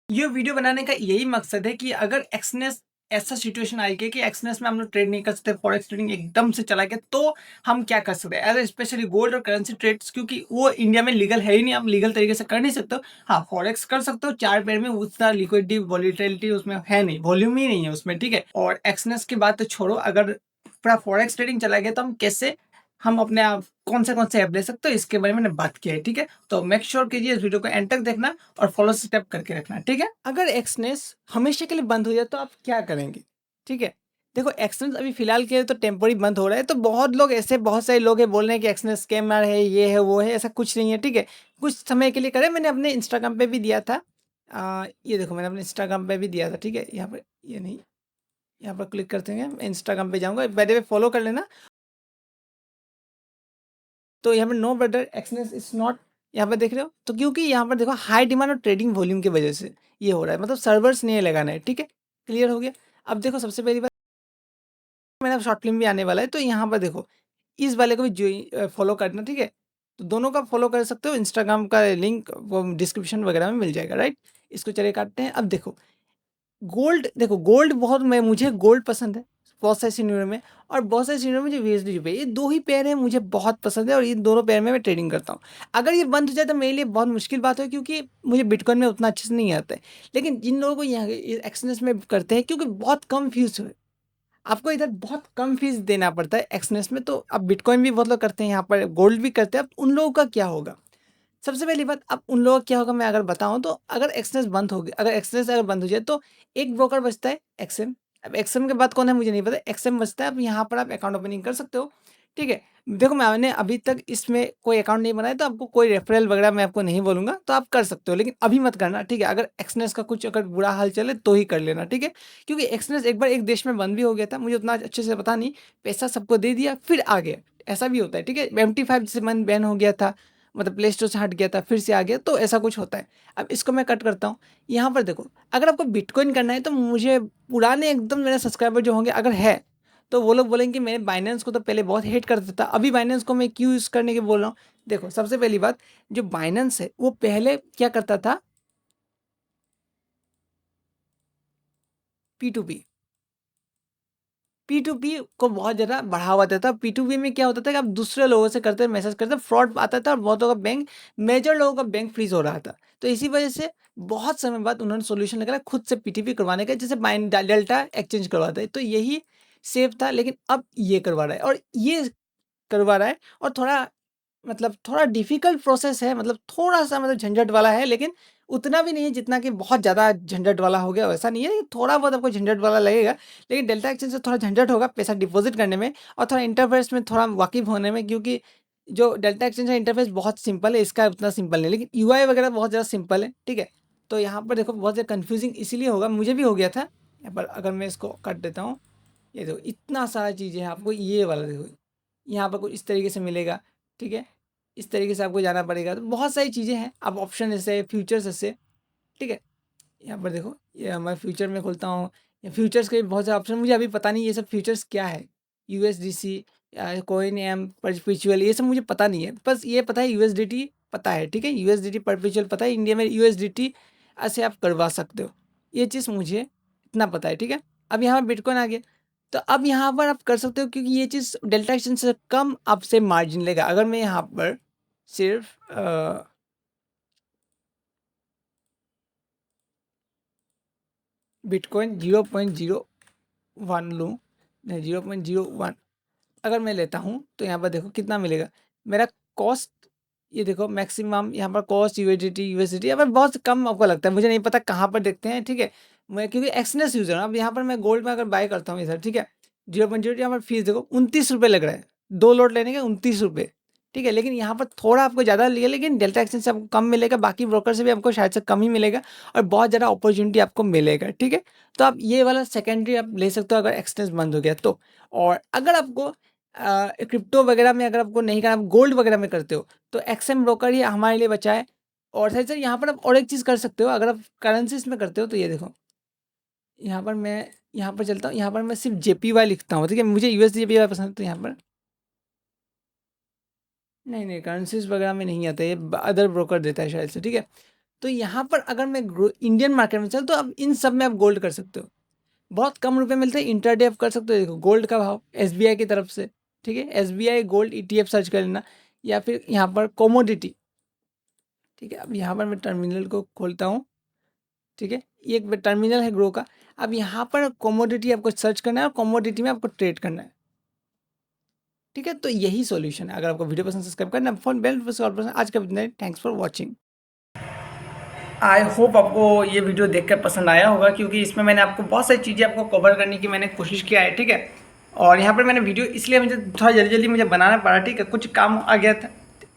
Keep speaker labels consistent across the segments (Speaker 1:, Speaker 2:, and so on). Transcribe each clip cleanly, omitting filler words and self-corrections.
Speaker 1: ये वीडियो बनाने का यही मकसद है कि अगर एक्सनेस ऐसा सिचुएशन आएगी कि एक्सनेस में हम लोग ट्रेड नहीं कर सकते, फॉरेक्स ट्रेडिंग एकदम से चला गया, तो हम क्या कर सकते हैं? एज़ स्पेशली गोल्ड और करेंसी ट्रेड्स, क्योंकि वो इंडिया में लीगल है ही नहीं, हम लीगल तरीके से कर नहीं सकते हो। हाँ, फॉरेक्स कर सकते हो, 4 पैर में उतना लिक्विडिटी, वोलेटिलिटी उसमें है नहीं, वॉल्यूम ही नहीं है उसमें, ठीक है? और एक्सनेस की बात तो छोड़ो, अगर पूरा फॉरेक्स ट्रेडिंग चला गया तो हम अपने आप कौन से ऐप ले सकते हो, इसके बारे में मैंने बात की है, ठीक है? तो मेक श्योर कीजिए इस वीडियो को एंड तक देखना और फॉलो स्टेप करके रखना, ठीक है? अगर एक्सनेस हमेशा के लिए बंद हो जाए तो आप क्या करेंगे? ठीक है? देखो, एक्सनेस अभी फ़िलहाल के लिए तो टेम्परेरी बंद हो रहा है, तो बहुत सारे लोग हैं बोल रहे हैं कि एक्सनेस स्कैमर है, ये है, वो है, ऐसा कुछ नहीं है, ठीक है? कुछ समय के लिए करें, मैंने अपने इंस्टाग्राम पे भी दिया था। ये देखो, मैंने अपने इंस्टाग्राम पे भी दिया था, ठीक है? यहाँ पर ये नहीं, यहाँ पर क्लिक करते हैं, मैं इंस्टाग्राम पे जाऊँगा, बाय द वे फॉलो कर लेना। तो यहाँ पे नो ब्रदर एक्सनेस इज नॉट, यहाँ पे देख रहे हो, तो क्योंकि यहाँ पर देखो हाई डिमांड और ट्रेडिंग वॉल्यूम की वजह से ये हो रहा है, मतलब सर्वर्स नहीं लगाना है, ठीक है? क्लियर हो गया? अब देखो, सबसे पहली बात, मेरा शॉर्ट फिल्म भी आने वाला है, तो यहाँ पर देखो इस वाले को भी जो फॉलो करना, ठीक है? तो दोनों का फॉलो कर सकते हो, इंस्टाग्राम का लिंक वो डिस्क्रिप्शन वगैरह में मिल जाएगा, राइट? इसको चलिए काटते हैं। अब देखो, गोल्ड, देखो गोल्ड बहुत, मैं मुझे गोल्ड पसंद है बहुत सारे सिनेरियो में, और बहुत सारे सिनेरियो में जो वीएसडी पे, ये 2 ही पेयर हैं मुझे बहुत पसंद है, और इन दोनों पेयर में मैं ट्रेडिंग करता हूँ। अगर ये बंद हो जाए तो मेरे लिए बहुत मुश्किल बात है, क्योंकि मुझे बिटकॉइन में उतना अच्छे से नहीं आता है। लेकिन जिन लोगों को यहाँ एक्सनेस में करते हैं, क्योंकि बहुत कम फीस है, आपको इधर बहुत कम फीस देना पड़ता है एक्सनेस में, तो अब बिटकॉइन भी बहुत लोग करते हैं, यहाँ पर गोल्ड भी करते हैं। अब उन लोगों का क्या होगा? सबसे पहली बात, अब उन लोगों का क्या होगा मैं अगर बताऊँ, तो अगर एक्सचेंज अगर बंद हो जाए तो एक ब्रोकर बचता है, एक्सएम। अब एक्सएम के बाद कौन है मुझे नहीं पता, एक्सएम बचता है। अब यहाँ पर आप अकाउंट ओपनिंग कर सकते हो, ठीक है? देखो, मैंने अभी तक इसमें कोई अकाउंट नहीं बनाया, तो आपको कोई रेफरल वगैरह मैं आपको नहीं बोलूँगा, तो आप कर सकते हो, लेकिन अभी मत करना, ठीक है? अगर एक्सनेस का कुछ अगर बुरा हाल चले तो ही कर लेना, ठीक है? क्योंकि एक्सनेस एक बार एक देश में बंद भी हो गया था, मुझे उतना अच्छे से पता नहीं, पैसा सबको दे दिया फिर आ गया, ऐसा भी होता है, ठीक है? MT5 जैसे मन बैन हो गया था, मतलब प्ले स्टोर से हट गया था, फिर से आ गया, तो ऐसा कुछ होता है। अब इसको मैं कट करता हूँ। यहाँ पर देखो, अगर आपको बिटकॉइन करना है, तो मुझे पुराने एकदम मेरे सब्सक्राइबर जो होंगे अगर है, तो वो लोग बोलेंगे कि मैंने बाइनेंस को तो पहले बहुत हेट करता था, अभी बाइनेंस को मैं क्यों यूज़ करने की बोल रहा हूँ? देखो, सबसे पहली बात, जो बाइनेंस है वो पहले क्या करता था, P2P। P2P को बहुत ज़्यादा बढ़ावा देता था। P2P में क्या होता था कि आप दूसरे लोगों से करते, मैसेज करते, फ्रॉड आता था, और बहुतों का बैंक, मेजर लोगों का बैंक फ्रीज़ हो रहा था। तो इसी वजह से बहुत समय बाद उन्होंने सॉल्यूशन निकाला खुद से P2P करवाने का, जैसे डेल्टा एक्सचेंज करवाता है। तो यही सेफ था, लेकिन अब ये करवा रहा है, और ये करवा रहा है, और थोड़ा, मतलब थोड़ा डिफ़िकल्ट प्रोसेस है, मतलब थोड़ा-सा, मतलब झंझट वाला है, लेकिन उतना भी नहीं है जितना कि बहुत ज़्यादा झंझट वाला हो गया, वैसा नहीं है। थोड़ा बहुत आपको झंझट वाला लगेगा, लेकिन डेल्टा एक्सचेंज से थोड़ा झंझट होगा पैसा डिपॉज़िट करने में, और थोड़ा इंटरफ़ेस में थोड़ा वाकिफ़ होने में, क्योंकि जो डेल्टा एक्सचेंज का इंटरफ़ेस बहुत सिंपल है, इसका उतना सिंपल नहीं है, लेकिन यूआई वगैरह बहुत ज़्यादा सिंपल है, ठीक है? तो यहाँ पर देखो, बहुत ज़्यादा कन्फ्यूज़िंग इसीलिए होगा, मुझे भी हो गया था। यहाँ पर अगर मैं इसको काट देता हूँ, ये देखो इतना सारा चीज़ें हैं, आपको ये वाला देखो, यहाँ पर कुछ इस तरीके से मिलेगा, ठीक है? इस तरीके से आपको जाना पड़ेगा, तो बहुत सारी चीज़ें हैं। अब ऑप्शन ऐसे, फ्यूचर्स ऐसे, ठीक है? यहाँ पर देखो, ये मैं फ्यूचर में खोलता हूँ, या फ्यूचर्स के भी बहुत सारे ऑप्शन, मुझे अभी पता नहीं ये सब फ्यूचर्स क्या है? यूएसडीसी, कॉइन एम, परपेचुअल, ये सब मुझे पता नहीं है। बस ये पता है यूएसडीटी पता है, ठीक है? यूएसडीटी परपेचुअल पता है, इंडिया में यूएसडीटी ऐसे आप करवा सकते हो। ये चीज़ मुझे इतना पता है, ठीक है? अब यहाँ बिटकॉइन आ गया, तो अब यहाँ पर आप कर सकते हो, क्योंकि ये चीज़ डेल्टा एक्सचेंज से कम आपसे मार्जिन लेगा। अगर मैं यहाँ पर सिर्फ बिटकॉइन 0.01 लूँ, नहीं 0.01 अगर मैं लेता हूँ, तो यहाँ पर देखो कितना मिलेगा मेरा कॉस्ट। ये देखो मैक्सिमम यहाँ पर कॉस्ट, यूएसडीटी यहाँ पर बहुत कम आपको लगता है, मुझे नहीं पता कहाँ पर देखते हैं, ठीक है? मैं क्योंकि एक्सनेस यूज़र हूँ। अब यहाँ पर मैं गोल्ड में अगर बाय करता हूँ इधर, ठीक है? 0.0 यहाँ पर फीस देखो 29 रुपये लग रहा है, 2 लोट लेने के 29 रुपये, ठीक है? लेकिन यहाँ पर थोड़ा आपको ज़्यादा लिया, लेकिन डेल्टा एक्सचेंज से आपको कम मिलेगा, बाकी ब्रोकर से भी आपको शायद से कम ही मिलेगा, और बहुत ज़्यादा अपॉर्चुनिटी आपको मिलेगा, ठीक है? तो आप ये वाला सेकेंडरी आप ले सकते हो अगर एक्सचेंज बंद हो गया तो। और अगर आपको क्रिप्टो वगैरह में अगर आपको नहीं करना, आप गोल्ड वगैरह में करते हो, तो एक्सएम ब्रोकर ही हमारे लिए बचा है। और साथ ही यहाँ पर आप और एक चीज़ कर सकते हो, अगर आप करेंसीज में करते हो, तो ये देखो, यहाँ पर मैं यहाँ पर चलता हूँ, यहाँ पर मैं सिर्फ जेपीवाई लिखता हूँ, ठीक है? मुझे यूएसडी जेपीवाई पसंद है, तो यहाँ पर नहीं, नहीं, करेंसीज वगैरह में नहीं आता, ये अदर ब्रोकर देता है शायद से, ठीक है? तो यहाँ पर अगर मैं इंडियन मार्केट में चल तो अब इन सब में आप गोल्ड कर सकते हो, बहुत कम रुपए मिलते हैं, इंटरडे आप कर सकते हो। देखो गोल्ड का भाव एसबीआई की तरफ से, ठीक है, एसबीआई गोल्ड ईटीएफ सर्च कर लेना, या फिर यहाँ पर कोमोडिटी, ठीक है। अब यहाँ पर मैं टर्मिनल को खोलता हूँ, ठीक है, ये एक टर्मिनल है ग्रो का। अब यहाँ पर कोमोडिटी आपको सर्च करना है और कोमोडिटी में आपको ट्रेड करना है, ठीक है। तो यही सॉल्यूशन है। अगर आपको वीडियो पसंद सब्सक्राइब करना, फोन बेल पर आज का video, thanks for watching. I hope आपको ये वीडियो देखकर पसंद आया होगा, क्योंकि इसमें मैंने आपको बहुत सारी चीज़ें आपको कवर करने की मैंने कोशिश किया है, ठीक है। और यहाँ पर मैंने वीडियो इसलिए मुझे थोड़ा जल्दी जल्दी मुझे बनाना पड़ा, ठीक है, कुछ काम आ गया था।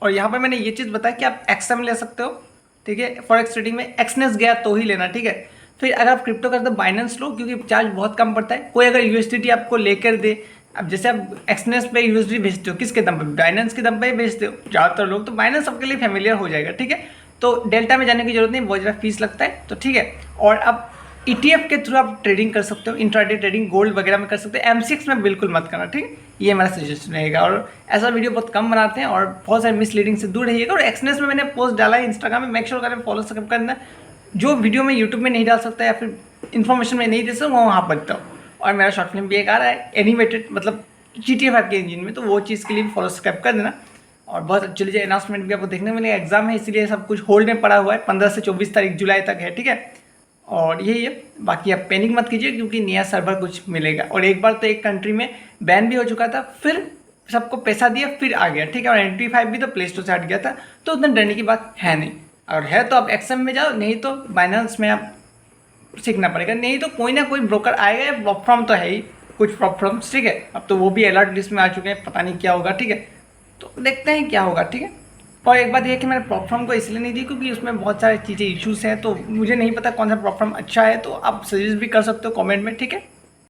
Speaker 1: और यहाँ पर मैंने ये चीज़ बताया कि आप एक्सएम ले सकते हो, ठीक है, फॉरेक्स ट्रेडिंग में एक्सनेस गया तो ही लेना, ठीक है। फिर अगर आप क्रिप्टो करते हो बाइनेंस लो, क्योंकि चार्ज बहुत कम पड़ता है। कोई अगर यूएसडीटी आपको लेकर दे, अब जैसे आप एक्सनेस पे यूएसडी भेजते हो, किसके दम पे? बाइनेंस के दम पे ही भेजते हो ज़्यादातर लोग, तो बाइनेंस सबके लिए फेमिलियर हो जाएगा, ठीक है। तो डेल्टा में जाने की जरूरत नहीं, बहुत ज़्यादा फीस लगता है, तो ठीक है। और अब ईटीएफ के थ्रू आप ट्रेडिंग कर सकते हो, इंट्राडे ट्रेडिंग गोल्ड वगैरह में कर सकते हो। एमसीएक्स में बिल्कुल मत करना, ठीक है, ये मेरा सजेशन रहेगा। और ऐसा वीडियो बहुत कम बनाते हैं और बहुत सारे मिसलीडिंग से दूर रहिएगा। और एक्सनेस में मैंने पोस्ट डाला है इंस्टाग्राम में, मेक श्योर करें फॉलो सब्सक्राइब करना। जो वीडियो में यूट्यूब में नहीं डाल सकता या फिर इन्फॉर्मेशन में नहीं दे सकता, वो वहाँ पर देता हूँ। और मेरा शॉर्ट फिल्म भी एक आ रहा है एनिमेटेड, मतलब GTA 5 के इंजन में, तो वो चीज़ के लिए भी फॉलो सब्सक्राइब कर देना। और बहुत एक्चुअली अनाउंसमेंट भी आपको देखने को मिलेगा। एग्जाम है इसीलिए सब कुछ होल्ड में पड़ा हुआ है, 15 से 24 तारीख जुलाई तक है, ठीक है। और यही है, बाकी आप पैनिक मत कीजिए, क्योंकि नया सर्वर कुछ मिलेगा। और एक बार तो एक कंट्री में बैन भी हो चुका था, फिर सबको पैसा दिया, फिर आ गया, ठीक है। और NT5 भी तो प्ले स्टोर से हट गया था, तो उतना डरने की बात है नहीं। और है तो आप एक्सएम में जाओ, नहीं तो बाइनेंस में आप सीखना पड़ेगा, नहीं तो कोई ना कोई ब्रोकर आएगा, या प्लेटफॉर्म तो है ही कुछ प्लेटफॉर्म्स, ठीक है। अब तो वो भी अलर्ट लिस्ट में आ चुके हैं, पता नहीं क्या होगा, ठीक है। तो देखते हैं क्या होगा, ठीक है। और एक बात यह कि मैंने प्लेटफॉर्म को इसलिए नहीं दी क्योंकि उसमें बहुत सारी चीज़ें इश्यूज़ हैं, तो मुझे नहीं पता कौन सा प्लेटफॉर्म अच्छा है, तो आप सजेस्ट भी कर सकते हो कमेंट में, ठीक है।